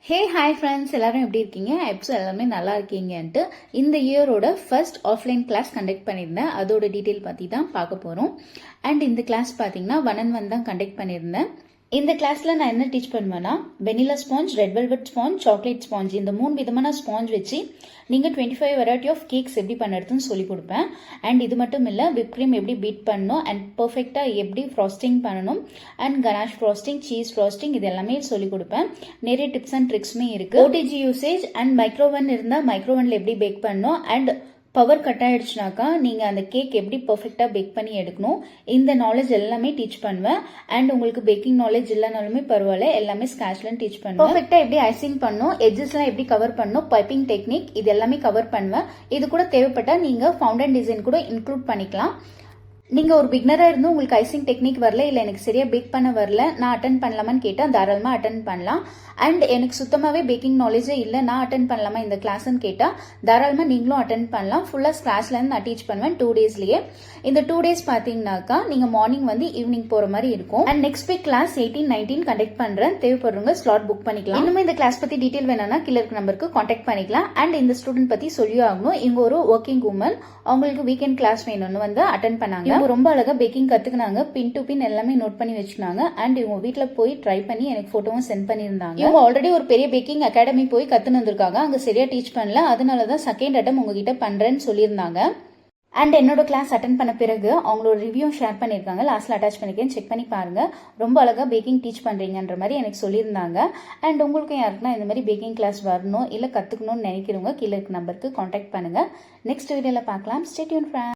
Hey hi friends, எல்லாரும் எப்படி இருக்கீங்க? எல்லாமே நல்லா இருக்கீங்கன்ட்டு இந்த இயரோட ஃபர்ஸ்ட் ஆஃப்லைன் கிளாஸ் கண்டக்ட் பண்ணியிருந்தேன். அதோட டீட்டெயில் பற்றி தான் பார்க்க போகிறோம். அண்ட் இந்த கிளாஸ் பார்த்தீங்கன்னா 1-on-1 தான் கண்டக்ட் பண்ணியிருந்தேன். இந்த கிளாஸில் நான் என்ன டீச் பண்ணுவேன்னா, vanilla sponge, red velvet sponge, chocolate sponge, இந்த 3 விதமான ஸ்பாஞ்ச் வச்சு நீங்கள் 25 வெரைட்டி ஆஃப் கேக்ஸ் எப்படி பண்ணுறதுன்னு சொல்லி கொடுப்பேன். அண்ட் இது மட்டும் இல்லை, விப் க்ரீம் எப்படி பீட் பண்ணணும் அண்ட் பர்ஃபெக்டாக எப்படி ஃப்ராஸ்டிங் பண்ணணும் and ganache frosting, cheese frosting, இது எல்லாமே சொல்லி கொடுப்பேன். நிறைய டிப்ஸ் அண்ட் ட்ரிக்ஸுமே இருக்குது. ஓடிஜி யூசேஜ் அண்ட் மைக்ரோவன் இருந்தால் மைக்ரோவனில் எப்படி பேக் பண்ணணும் அண்ட் பவர் கட் ஆயிடுச்சுனாக்கா நீங்கள் அந்த கேக் எப்படி பர்ஃபெக்டாக பேக் பண்ணி எடுக்கணும், இந்த நாலேஜ் எல்லாமே டீச் பண்ணுவேன். அண்ட் உங்களுக்கு பேக்கிங் நாலேஜ் இல்லைனாலுமே பரவாயில்ல, எல்லாமே ஸ்கிராச்ல டீச் பண்ணுவேன். பர்ஃபெக்டாக எப்படி ஐசிங் பண்ணணும், எட்ஜஸ்லாம் எப்படி கவர் பண்ணணும், பைப்பிங் டெக்னிக், இது எல்லாமே கவர் பண்ணுவேன். இது கூட தேவைப்பட்டால் நீங்கள் ஃபவுண்டன் டிசைன் கூட இன்க்ளூட் பண்ணிக்கலாம். நீங்கள் ஒரு பிகினராக இருந்து உங்களுக்கு ஐசிங் டெக்னிக் வரல, இல்லை எனக்கு சரியாக பேக் பண்ண வரல, நான் அட்டன் பண்ணலாமான்னு கேட்டால் தாராளமாக அட்டன் பண்ணலாம். அண்ட் எனக்கு சுத்தமாகவே பேக்கிங் நாலேஜே இல்லை, நான் அட்டன் பண்ணலாமா இந்த கிளாஸ்ன்னு கேட்டால் தாராளமாக நீங்களும் அட்டன் பண்ணலாம். ஃபுல்லாக ஸ்கிராச்லேருந்து நான் டீச் பண்ணுவேன் 2 டேஸ்லேயே. இந்த 2 டேஸ் பார்த்தீங்கன்னாக்கா நீங்கள் மார்னிங் வந்து ஈவினிங் போகிற மாதிரி இருக்கும். And next week class 18-19 conduct பண்ணுறேன். தேவைப்படுறவங்க ஸ்லாட் புக் பண்ணிக்கலாம். இன்னும் இந்த கிளாஸ் பற்றி டீட்டெயில் வேணும்னா கீழே இருக்க நம்பருக்கு காண்டாக்ட் பண்ணிக்கலாம். அண்ட் இந்த ஸ்டூடெண்ட் பற்றி சொல்லி ஆகணும், இவங்க ஒரு ஒர்க்கிங் உமன், அவங்களுக்கு வீக்கெண்ட் கிளாஸ் வேணும்னு வந்து அட்டன் பண்ணாங்க. இவங்க ரொம்ப அழகா பேக்கிங் கத்துக்கினாங்க, பின் டு பின் எல்லாமே நோட் பண்ணி வச்சுனாங்க. அண்ட் இவங்க வீட்டுல போய் ட்ரை பண்ணி எனக்கு போட்டோவும் சென்ட் பண்ணியிருந்தாங்க. இவங்க ஆல்ரெடி ஒரு பெரிய பேக்கிங் அகாடமி போய் கத்துன்னு வந்திருக்காங்க, அங்க சரியா டீச் பண்ணல, அதனாலதான் செகண்ட் அட்டம் உங்ககிட்ட பண்றேன்னு சொல்லியிருந்தாங்க. அண்ட் என்னோட கிளாஸ் அட்டன் பண்ண பிறகு அவங்களோட ரிவ்யூ ஷேர் பண்ணியிருக்காங்க, லாஸ்ட்ல அட்டாச் பண்ணிக்கிறேன், செக் பண்ணி பாருங்க. ரொம்ப அழகா பேக்கிங் டீச் பண்றீங்கன்ற மாதிரி எனக்கு சொல்லியிருந்தாங்க. அண்ட் உங்களுக்கும் யாருக்குன்னா இந்த மாதிரி பேக்கிங் கிளாஸ் வரணும் இல்லை கத்துக்கணும்னு நினைக்கிறவங்க கீழே இருக்க நம்பருக்கு காண்டாக்ட் பண்ணுங்க. நெக்ஸ்ட் வீடியோல பார்க்கலாம். Stay tune friends.